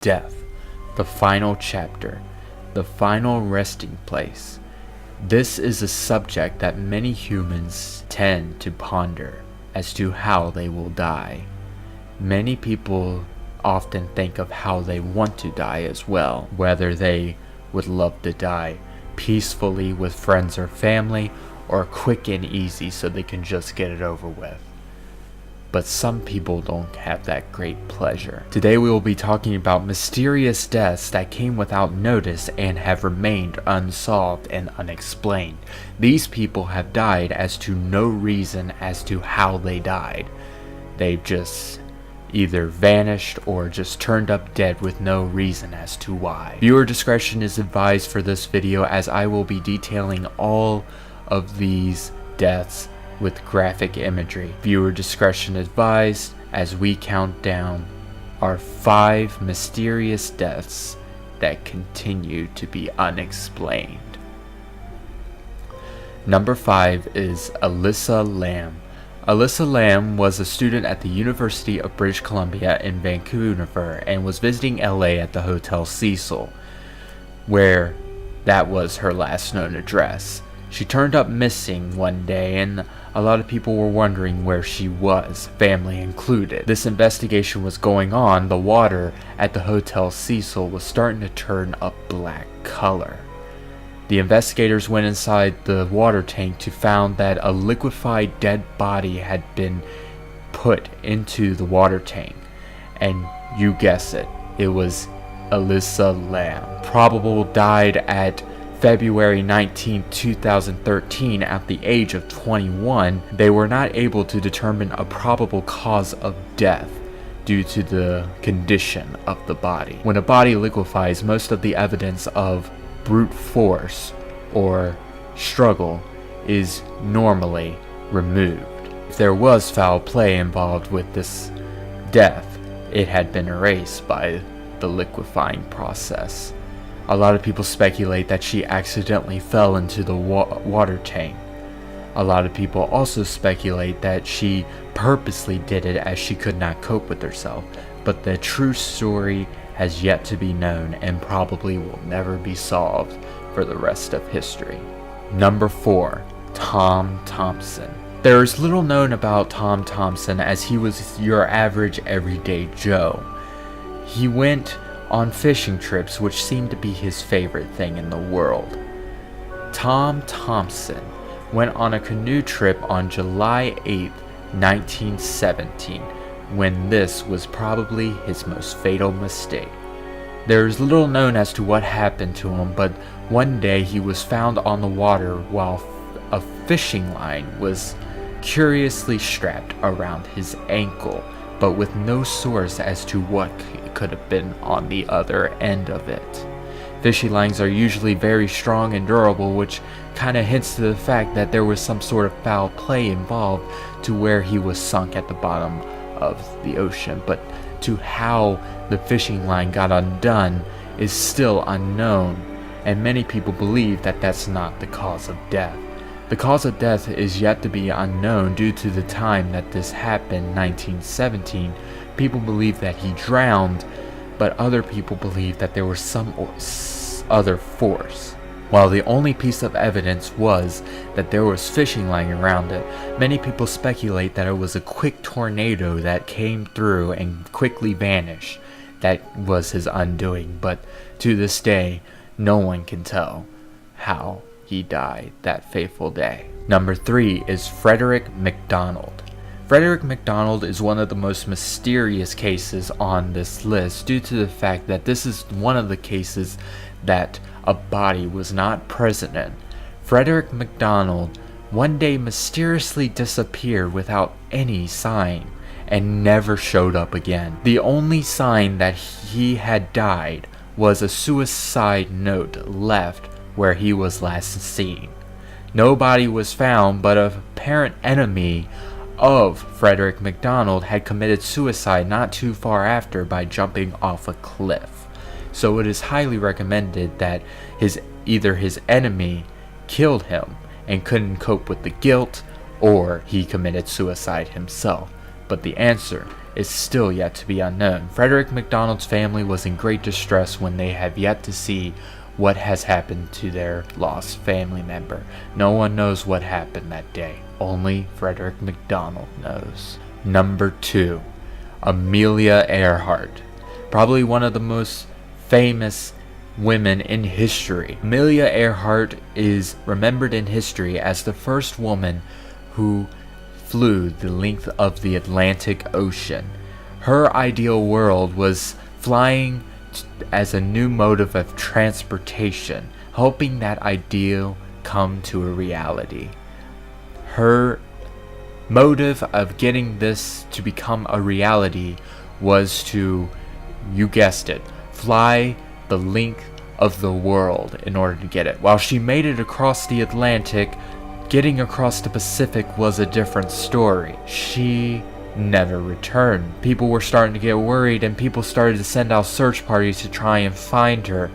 Death, the final chapter, the final resting place. This is a subject that many humans tend to ponder as to how they will die. Many people often think of how they want to die as well, whether they would love to die peacefully with friends or family, or quick and easy so they can just get it over with. But some people don't have that great pleasure. Today we will be talking about mysterious deaths that came without notice and have remained unsolved and unexplained. These people have died as to no reason as to how they died. They've just either vanished or just turned up dead with no reason as to why. Viewer discretion is advised for this video, as I will be detailing all of these deaths with graphic imagery. Viewer discretion advised as we count down our 5 mysterious deaths that continue to be unexplained. Number 5 is Alyssa Lamb. Alyssa Lamb was a student at the University of British Columbia in Vancouver and was visiting LA at the Hotel Cecil, where that was her last known address. She turned up missing one day, and a lot of people were wondering where she was, family included. This investigation was going on. The water at the Hotel Cecil was starting to turn a black color. The investigators went inside the water tank to find that a liquefied dead body had been put into the water tank. And you guess it, it was Alyssa Lamb. Probable died at February 19, 2013 at the age of 21. They were not able to determine a probable cause of death due to the condition of the body. When a body liquefies, most of the evidence of brute force or struggle is normally removed. If there was foul play involved with this death, it had been erased by the liquefying process. A lot of people speculate that she accidentally fell into the water tank. A lot of people also speculate that she purposely did it as she could not cope with herself. But the true story has yet to be known and probably will never be solved for the rest of history. Number 4, Thompson. There is little known about Thompson, as he was your average everyday Joe. He went on fishing trips, which seemed to be his favorite thing in the world. Thompson went on a canoe trip on July 8, 1917, when this was probably his most fatal mistake. There is little known as to what happened to him, but one day he was found on the water while a fishing line was curiously strapped around his ankle, but with no source as to what could have been on the other end of it. Fishing lines are usually very strong and durable, which kind of hints to the fact that there was some sort of foul play involved to where he was sunk at the bottom of the ocean. But to how the fishing line got undone is still unknown, and many people believe that that's not the cause of death. The cause of death is yet to be unknown due to the time that this happened, 1917. People believe that he drowned, but other people believe that there was some other force. While the only piece of evidence was that there was fishing line around it, many people speculate that it was a quick tornado that came through and quickly vanished. That was his undoing, but to this day, no one can tell how he died that fateful day. Number 3 is Frederick MacDonald. Frederick MacDonald is one of the most mysterious cases on this list due to the fact that this is one of the cases that a body was not present in. Frederick MacDonald one day mysteriously disappeared without any sign and never showed up again. The only sign that he had died was a suicide note left where he was last seen. No body was found, but a apparent enemy of Frederick MacDonald had committed suicide not too far after by jumping off a cliff. So it is highly recommended that either his enemy killed him and couldn't cope with the guilt, or he committed suicide himself. But the answer is still yet to be unknown. Frederick MacDonald's family was in great distress when they have yet to see what has happened to their lost family member. No one knows what happened that day. Only Frederick MacDonald knows. Number 2. Amelia Earhart. Probably one of the most famous women in history. Amelia Earhart is remembered in history as the first woman who flew the length of the Atlantic Ocean. Her ideal world was flying as a new mode of transportation, helping that ideal come to a reality. Her motive of getting this to become a reality was to, you guessed it, fly the length of the world in order to get it. While she made it across the Atlantic, getting across the Pacific was a different story. She never returned. People were starting to get worried, and people started to send out search parties to try and find her.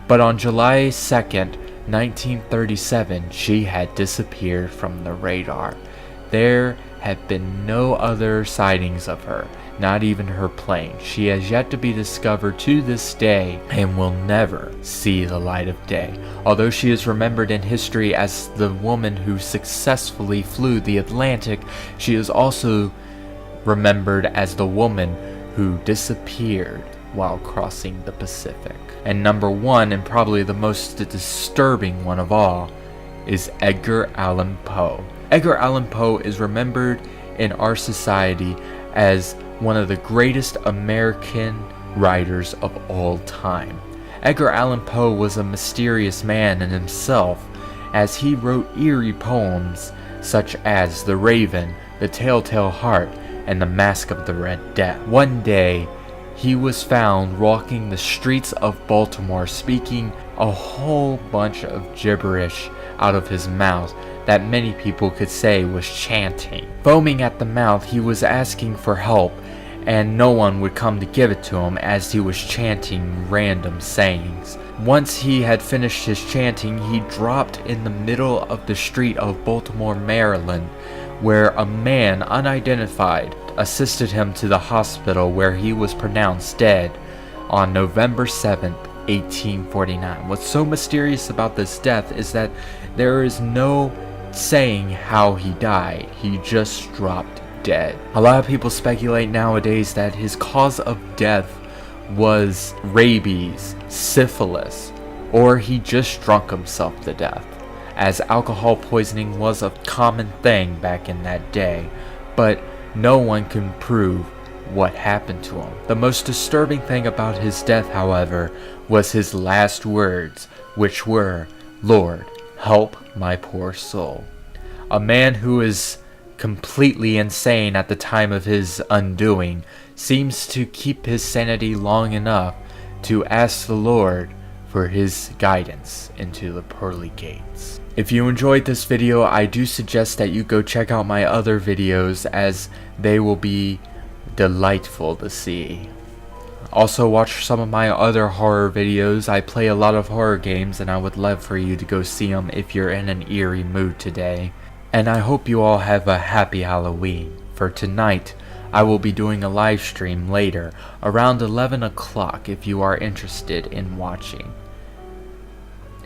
But on July 2nd, 1937, she had disappeared from the radar. There have been no other sightings of her, not even her plane. She has yet to be discovered to this day and will never see the light of day. Although she is remembered in history as the woman who successfully flew the Atlantic, she is also remembered as the woman who disappeared while crossing the Pacific. And number 1, and probably the most disturbing one of all, is Edgar Allan Poe. Edgar Allan Poe is remembered in our society as one of the greatest American writers of all time. Edgar Allan Poe was a mysterious man in himself, as he wrote eerie poems such as The Raven, The Telltale Heart, and The Mask of the Red Death. One day, he was found walking the streets of Baltimore speaking a whole bunch of gibberish out of his mouth that many people could say was chanting. Foaming at the mouth, he was asking for help, and no one would come to give it to him as he was chanting random sayings. Once he had finished his chanting, he dropped in the middle of the street of Baltimore, Maryland, where a man unidentified assisted him to the hospital, where he was pronounced dead on November 7th, 1849. What's so mysterious about this death is that there is no saying how he died. He just dropped dead. A lot of people speculate nowadays that his cause of death was rabies, syphilis, or he just drunk himself to death, as alcohol poisoning was a common thing back in that day, but no one can prove what happened to him. The most disturbing thing about his death, however, was his last words, which were, "Lord, help my poor soul." A man who is completely insane at the time of his undoing seems to keep his sanity long enough to ask the Lord for his guidance into the pearly gates. If you enjoyed this video, I do suggest that you go check out my other videos, as they will be delightful to see. Also, watch some of my other horror videos. I play a lot of horror games, and I would love for you to go see them if you're in an eerie mood today. And I hope you all have a happy Halloween. For tonight, I will be doing a live stream later, around 11 o'clock if you are interested in watching.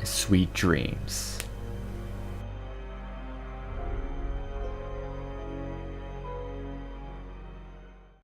Sweet dreams.